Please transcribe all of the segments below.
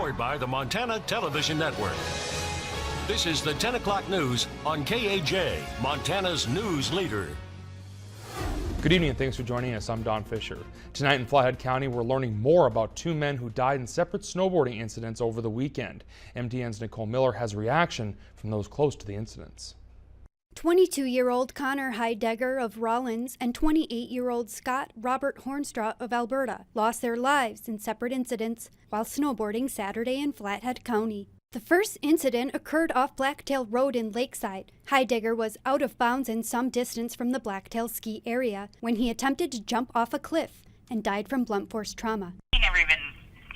Powered by the Montana Television Network. This is the 10 o'clock news on KAJ, Montana's news leader. Good evening and thanks for joining us. I'm Don Fisher. Tonight in Flathead County, we're learning more about two men who died in separate snowboarding incidents over the weekend. MTN's Nicole Miller has a reaction from those close to the incidents. 22-year-old Connor Heidegger of Rollins and 28-year-old Scott Robert Hornstraw of Alberta lost their lives in separate incidents while snowboarding Saturday in Flathead County. The first incident occurred off Blacktail Road in Lakeside. Heidegger was out of bounds and some distance from the Blacktail ski area when he attempted to jump off a cliff and died from blunt force trauma. He never even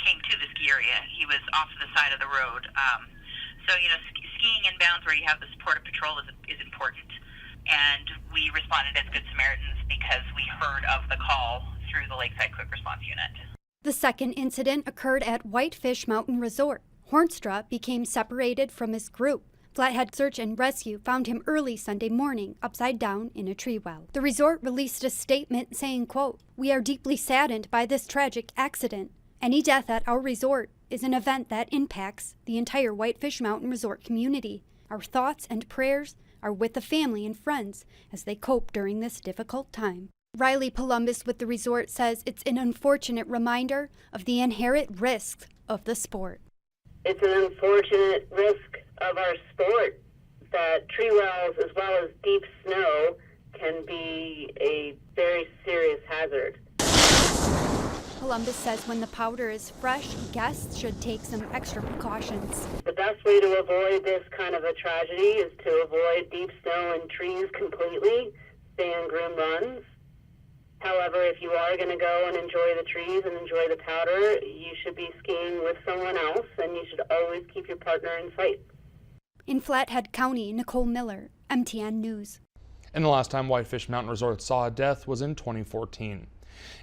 came to the ski area. He was off to the side of the road. So, skiing inbounds where you have the support of patrol is important. And we responded as Good Samaritans because we heard of the call through the Lakeside Quick Response Unit. The second incident occurred at Whitefish Mountain Resort. Hornstra became separated from his group. Flathead Search and Rescue found him early Sunday morning, upside down in a tree well. The resort released a statement saying, quote, "We are deeply saddened by this tragic accident. Any death at our resort is an event that impacts the entire Whitefish Mountain Resort community. Our thoughts and prayers are with the family and friends as they cope during this difficult time." Riley Columbus with the resort says it's an unfortunate reminder of the inherent risks of the sport. It's an unfortunate risk of our sport that tree wells as well as deep snow can be a very serious hazard. Columbus says when the powder is fresh, guests should take some extra precautions. The best way to avoid this kind of a tragedy is to avoid deep snow and trees completely, stay on groomed runs. However, if you are going to go and enjoy the trees and enjoy the powder, you should be skiing with someone else, and you should always keep your partner in sight. In Flathead County, Nicole Miller, MTN News. And the last time Whitefish Mountain Resort saw a death was in 2014.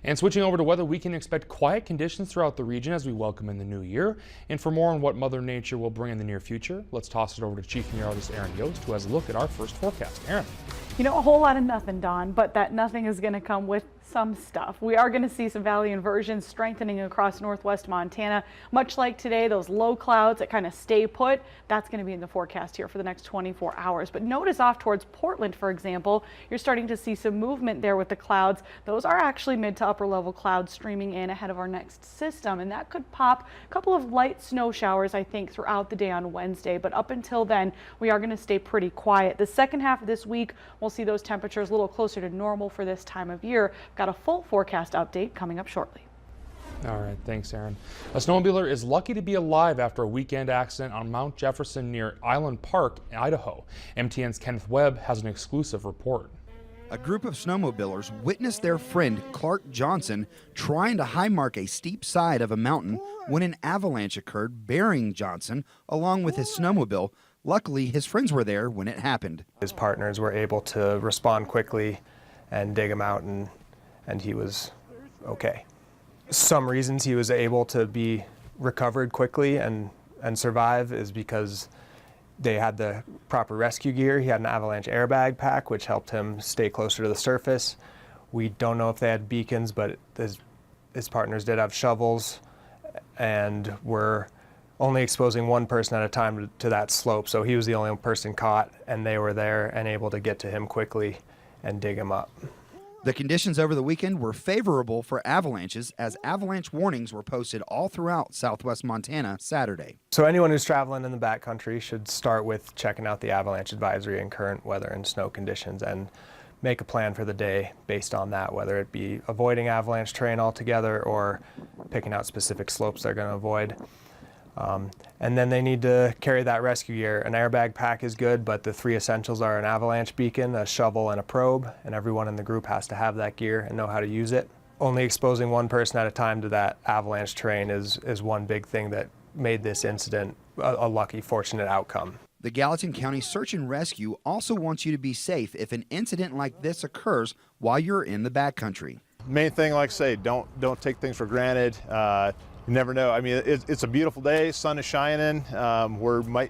And switching over to weather, we can expect quiet conditions throughout the region as we welcome in the new year. And for more on what Mother Nature will bring in the near future, let's toss it over to Chief Meteorologist Aaron Yost, who has a look at our first forecast. Aaron. A whole lot of nothing, Don, but that nothing is going to come with some stuff. We are going to see some valley inversions strengthening across northwest Montana. Much like today, those low clouds that kind of stay put, that's going to be in the forecast here for the next 24 hours. But notice off towards Portland, for example, you're starting to see some movement there with the clouds. Those are actually mid to upper level clouds streaming in ahead of our next system, and that could pop a couple of light snow showers, I think, throughout the day on Wednesday. But up until then, we are going to stay pretty quiet. The second half of this week, we'll see those temperatures a little closer to normal for this time of year. Got a full forecast update coming up shortly. All right, thanks, Aaron. A snowmobiler is lucky to be alive after a weekend accident on Mount Jefferson near Island Park, Idaho. MTN's Kenneth Webb has an exclusive report. A group of snowmobilers witnessed their friend Clark Johnson trying to high mark a steep side of a mountain when an avalanche occurred, burying Johnson along with his snowmobile. Luckily, his friends were there when it happened. His partners were able to respond quickly and dig him out, and he was okay. Some reasons he was able to be recovered quickly and survive is because they had the proper rescue gear. He had an avalanche airbag pack, which helped him stay closer to the surface. We don't know if they had beacons, but his partners did have shovels and were only exposing one person at a time to that slope. So he was the only person caught, and they were there and able to get to him quickly and dig him up. The conditions over the weekend were favorable for avalanches as avalanche warnings were posted all throughout southwest Montana Saturday. So anyone who's traveling in the backcountry should start with checking out the avalanche advisory and current weather and snow conditions and make a plan for the day based on that, whether it be avoiding avalanche terrain altogether or picking out specific slopes they're going to avoid. And then they need to carry that rescue gear. An airbag pack is good, but the three essentials are an avalanche beacon, a shovel, and a probe, and everyone in the group has to have that gear and know how to use it. Only exposing one person at a time to that avalanche terrain is one big thing that made this incident a lucky, fortunate outcome. The Gallatin County Search and Rescue also wants you to be safe if an incident like this occurs while you're in the backcountry. Main thing, like I say, don't take things for granted. You never know. I mean, it's a beautiful day. Sun is shining.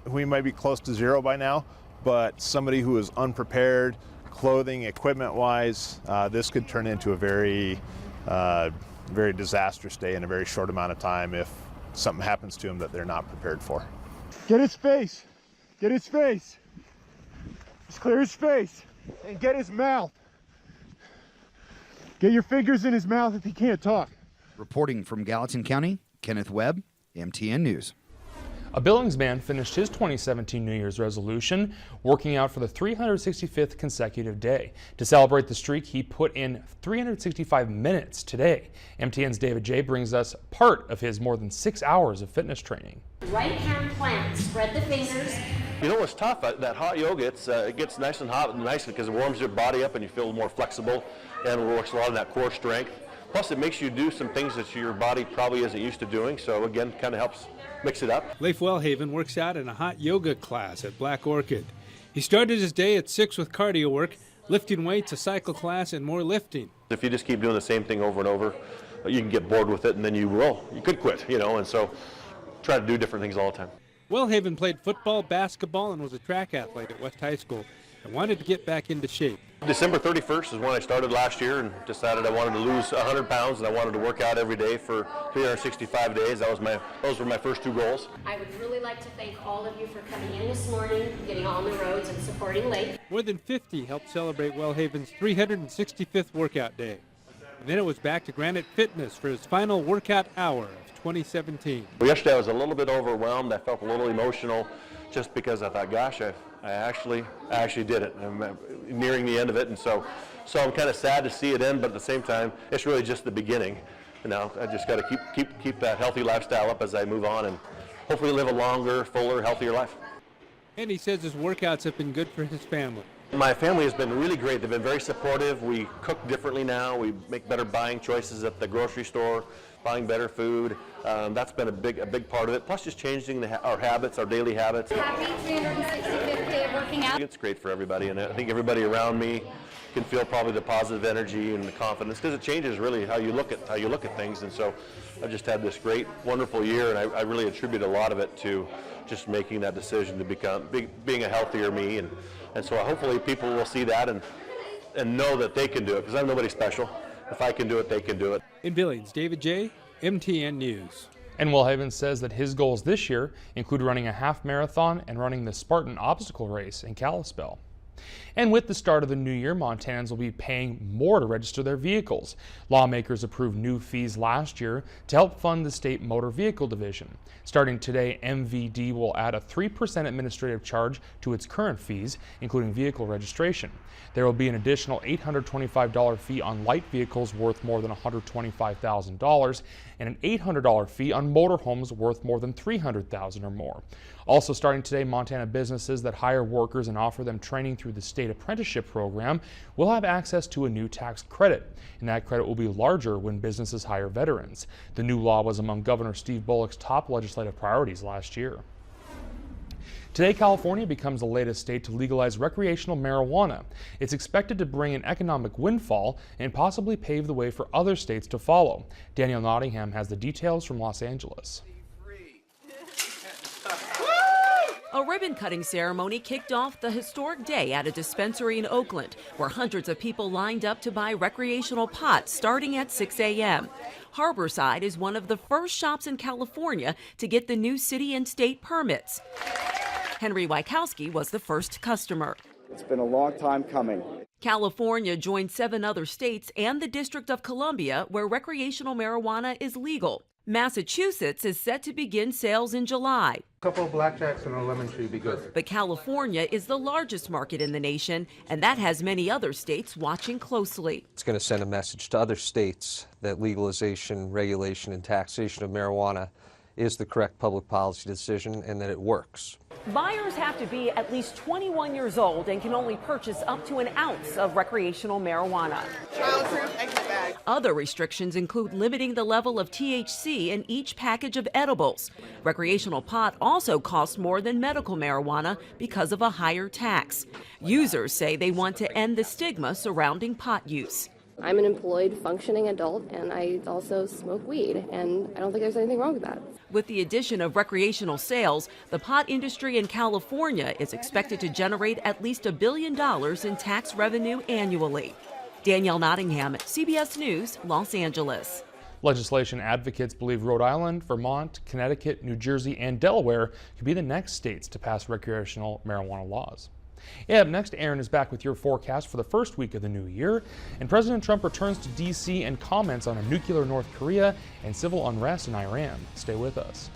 We might be close to zero by now, but somebody who is unprepared, clothing, equipment-wise, this could turn into a very disastrous day in a very short amount of time if something happens to them that they're not prepared for. Get his face. Get his face. Just clear his face and get his mouth. Get your fingers in his mouth if he can't talk. Reporting from Gallatin County, Kenneth Webb, MTN News. A Billings man finished his 2017 New Year's resolution working out for the 365th consecutive day. To celebrate the streak, he put in 365 minutes today. MTN's David J. brings us part of his more than 6 hours of fitness training. Right hand plant, spread the fingers. You know what's tough? That hot yoga, it gets nice and hot and nice because it warms your body up and you feel more flexible and works a lot on that core strength. Plus it makes you do some things that your body probably isn't used to doing, so again, kind of helps mix it up. Leif Wellhaven works out in a hot yoga class at Black Orchid. He started his day at 6 with cardio work, lifting weights, a cycle class, and more lifting. If you just keep doing the same thing over and over, you can get bored with it and then you could quit, and so try to do different things all the time. Wellhaven played football, basketball, and was a track athlete at West High School and wanted to get back into shape. December 31st is when I started last year and decided I wanted to lose 100 pounds and I wanted to work out every day for 365 days. Those were my first 2 goals. I would really like to thank all of you for coming in this morning, getting on the roads and supporting Leif. More than 50 helped celebrate Wellhaven's 365th workout day. And then it was back to Granite Fitness for his final workout hour of 2017. Well, yesterday I was a little bit overwhelmed. I felt a little emotional just because I thought, gosh, I actually did it. I'm nearing the end of it, and so I'm kind of sad to see it end, but at the same time, it's really just the beginning. Now I just got to keep that healthy lifestyle up as I move on and hopefully live a longer, fuller, healthier life. And he says his workouts have been good for his family. My family has been really great. They've been very supportive. We cook differently now. We make better buying choices at the grocery store, buying better food. That's been a big part of it. Plus just changing our habits, our daily habits. Happy 365th day of working out. It's great for everybody, and I think everybody around me can feel probably the positive energy and the confidence because it changes really how you look at things. And so I've just had this great, wonderful year, and I really attribute a lot of it to just making that decision to become being a healthier me. And so hopefully people will see that and know that they can do it, because I'm nobody special. If I can do it, they can do it. In Billings, David J., MTN News. And Wellhaven says that his goals this year include running a half marathon and running the Spartan obstacle race in Kalispell. And with the start of the new year, Montanans will be paying more to register their vehicles. Lawmakers approved new fees last year to help fund the state motor vehicle division. Starting today, MVD will add a 3% administrative charge to its current fees, including vehicle registration. There will be an additional $825 fee on light vehicles worth more than $125,000 and an $800 fee on motorhomes worth more than $300,000 or more. Also starting today, Montana businesses that hire workers and offer them training through the state apprenticeship program will have access to a new tax credit, and that credit will be larger when businesses hire veterans. The new law was among Governor Steve Bullock's top legislative priorities last year. Today, California becomes the latest state to legalize recreational marijuana. It's expected to bring an economic windfall and possibly pave the way for other states to follow. Danielle Nottingham has the details from Los Angeles. A ribbon-cutting ceremony kicked off the historic day at a dispensary in Oakland, where hundreds of people lined up to buy recreational pot starting at 6 a.m. Harborside is one of the first shops in California to get the new city and state permits. Henry Wykowski was the first customer. It's been a long time coming. California joined 7 other states and the District of Columbia, where recreational marijuana is legal. Massachusetts is set to begin sales in July. A couple of blackjacks and a lemon tree would be good. But California is the largest market in the nation, and that has many other states watching closely. It's going to send a message to other states that legalization, regulation, and taxation of marijuana is the correct public policy decision and that it works. Buyers have to be at least 21 years old and can only purchase up to an ounce of recreational marijuana. Childproof exit bag. Other restrictions include limiting the level of THC in each package of edibles. Recreational pot also costs more than medical marijuana because of a higher tax. Users say they want to end the stigma surrounding pot use. I'm an employed, functioning adult, and I also smoke weed, and I don't think there's anything wrong with that. With the addition of recreational sales, the pot industry in California is expected to generate at least $1 billion in tax revenue annually. Danielle Nottingham, CBS News, Los Angeles. Legislation advocates believe Rhode Island, Vermont, Connecticut, New Jersey, and Delaware could be the next states to pass recreational marijuana laws. Up next, Aaron is back with your forecast for the first week of the new year, and President Trump returns to D.C. and comments on a nuclear North Korea and civil unrest in Iran. Stay with us.